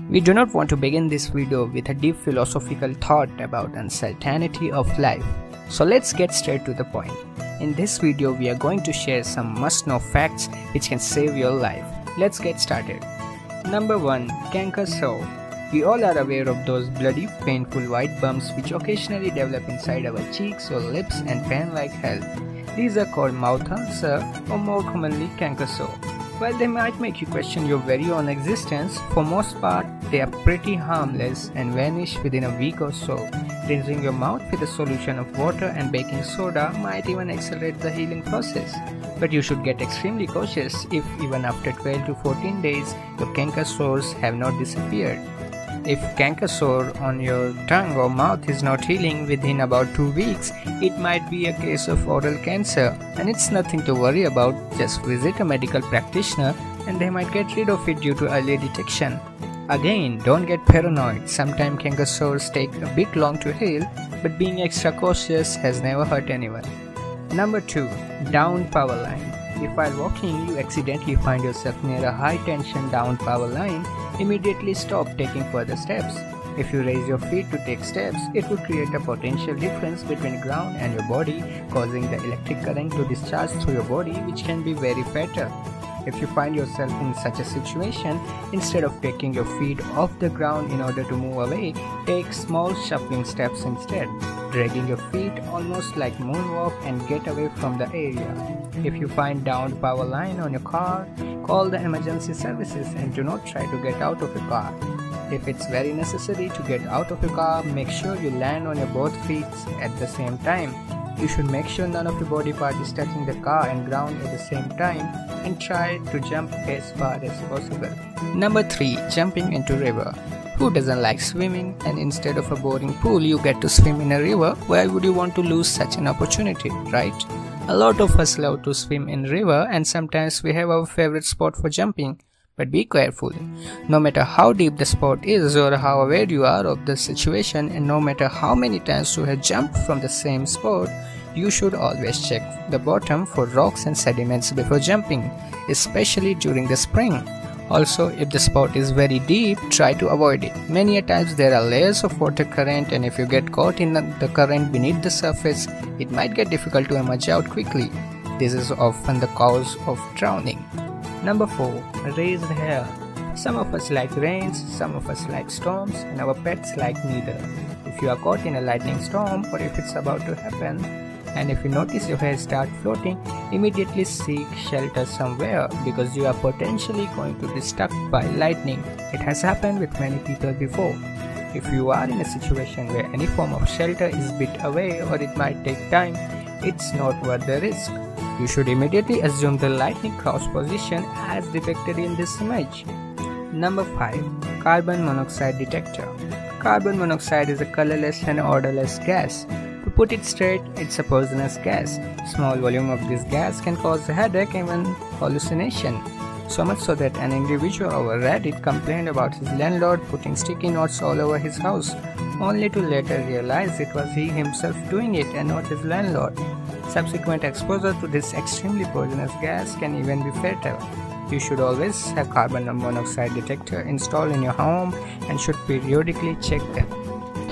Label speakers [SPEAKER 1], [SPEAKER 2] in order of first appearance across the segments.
[SPEAKER 1] We do not want to begin this video with a deep philosophical thought about uncertainty of life. So let's get straight to the point. In this video, we are going to share some must-know facts which can save your life. Let's get started. Number 1. Canker Sore. We all are aware of those bloody, painful white bumps which occasionally develop inside our cheeks or lips and pain like hell. These are called mouth ulcer or more commonly canker sore. While they might make you question your very own existence, for most part they are pretty harmless and vanish within a week or so. Rinsing your mouth with a solution of water and baking soda might even accelerate the healing process. But you should get extremely cautious if even after 12 to 14 days your canker sores have not disappeared. If canker sore on your tongue or mouth is not healing within about 2 weeks, it might be a case of oral cancer, and it's nothing to worry about. Just visit a medical practitioner and they might get rid of it due to early detection. Again, don't get paranoid. Sometimes canker sores take a bit long to heal, but being extra cautious has never hurt anyone. Number 2. Downed power line. If while walking you accidentally find yourself near a high tension downed power line, immediately stop taking further steps. If you raise your feet to take steps, it would create a potential difference between ground and your body, causing the electric current to discharge through your body, which can be very fatal. If you find yourself in such a situation, instead of taking your feet off the ground in order to move away, take small shuffling steps instead, dragging your feet almost like moonwalk and get away from the area. If you find downed power line on your car, call the emergency services and do not try to get out of your car. If it's very necessary to get out of your car, make sure you land on your both feet at the same time. You should make sure none of your body part is touching the car and ground at the same time, and try to jump as far as possible. Number 3. Jumping into river. Who doesn't like swimming? And instead of a boring pool, you get to swim in a river. Why would you want to lose such an opportunity, right? A lot of us love to swim in river, and sometimes we have our favorite spot for jumping. But be careful. No matter how deep the spot is or how aware you are of the situation, and no matter how many times you have jumped from the same spot, you should always check the bottom for rocks and sediments before jumping, especially during the spring. Also, if the spot is very deep, try to avoid it. Many a times there are layers of water current, and if you get caught in the current beneath the surface, it might get difficult to emerge out quickly. This is often the cause of drowning. Number 4. Raised hair. Some of us like rains, some of us like storms, and our pets like neither. If you are caught in a lightning storm, or if it's about to happen, and if you notice your hair start floating, immediately seek shelter somewhere, because you are potentially going to be struck by lightning. It has happened with many people before. If you are in a situation where any form of shelter is a bit away or it might take time, it's not worth the risk. You should immediately assume the lightning cross position as depicted in this image. Number 5. Carbon monoxide detector. Carbon monoxide is a colorless and odorless gas. To put it straight, it's a poisonous gas. Small volume of this gas can cause a headache and even hallucination. So much so that an individual over Reddit complained about his landlord putting sticky notes all over his house, only to later realize it was he himself doing it and not his landlord. Subsequent exposure to this extremely poisonous gas can even be fatal. You should always have carbon monoxide detector installed in your home and should periodically check them.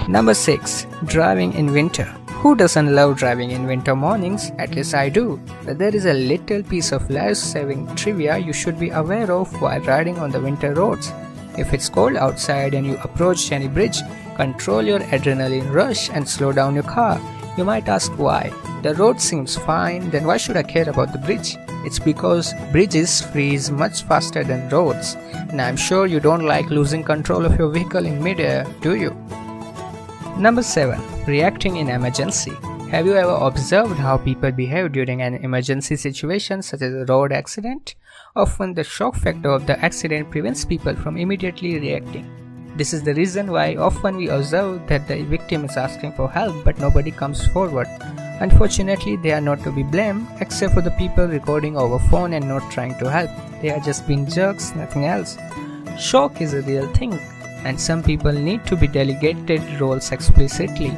[SPEAKER 1] Number 6. Driving in winter. Who doesn't love driving in winter mornings? At least I do. But there is a little piece of life-saving trivia you should be aware of while riding on the winter roads. If it's cold outside and you approach any bridge, control your adrenaline rush and slow down your car. You might ask why. The road seems fine, then why should I care about the bridge? It's because bridges freeze much faster than roads, and I'm sure you don't like losing control of your vehicle in mid-air, do you? Number 7. Reacting in emergency. Have you ever observed how people behave during an emergency situation such as a road accident? Often the shock factor of the accident prevents people from immediately reacting. This is the reason why often we observe that the victim is asking for help but nobody comes forward. Unfortunately, they are not to be blamed except for the people recording over phone and not trying to help. They are just being jerks, nothing else. Shock is a real thing, and some people need to be delegated roles explicitly.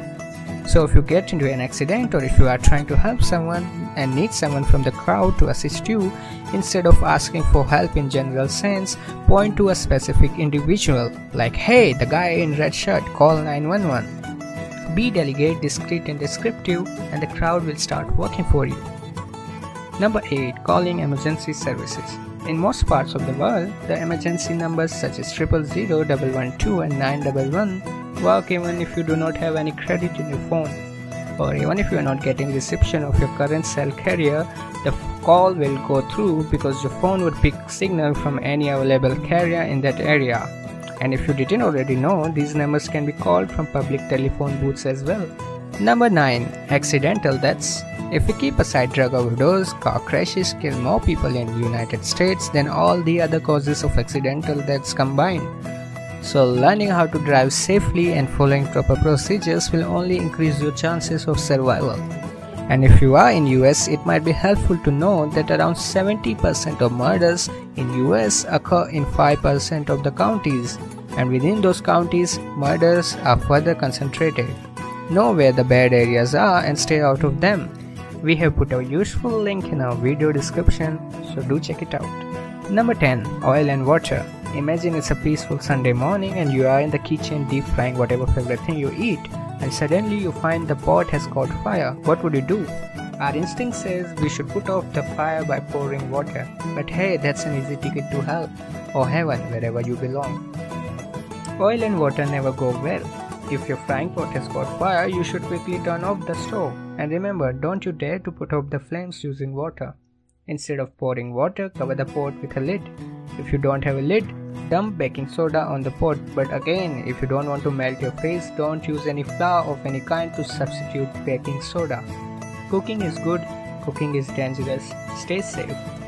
[SPEAKER 1] So if you get into an accident, or if you are trying to help someone and need someone from the crowd to assist you, instead of asking for help in general sense, point to a specific individual, like, hey, the guy in red shirt, call 911. Be delicate, discreet and descriptive, and the crowd will start working for you. Number 8. Calling emergency services. In most parts of the world, the emergency numbers such as 000, 112 and 911 work even if you do not have any credit in your phone, or even if you are not getting reception of your current cell carrier. The call will go through because your phone would pick signal from any available carrier in that area. And if you didn't already know, these numbers can be called from public telephone booths as well. Number 9. Accidental deaths. If we keep aside drug overdose, car crashes kill more people in the United States than all the other causes of accidental deaths combined. So learning how to drive safely and following proper procedures will only increase your chances of survival. And if you are in US, it might be helpful to know that around 70% of murders in US occur in 5% of the counties, and within those counties, murders are further concentrated. Know where the bad areas are and stay out of them. We have put a useful link in our video description, so do check it out. Number 10. Oil and water. Imagine it's a peaceful Sunday morning and you are in the kitchen deep frying whatever favorite thing you eat, and suddenly you find the pot has caught fire. What would you do? Our instinct says we should put off the fire by pouring water, but hey, that's an easy ticket to hell or heaven, wherever you belong. Oil and water never go well. If your frying pot has caught fire, you should quickly turn off the stove. And remember, don't you dare to put out the flames using water. Instead of pouring water, cover the pot with a lid. If you don't have a lid, dump baking soda on the pot. But again, if you don't want to melt your face, don't use any flour of any kind to substitute baking soda. Cooking is good, cooking is dangerous. Stay safe.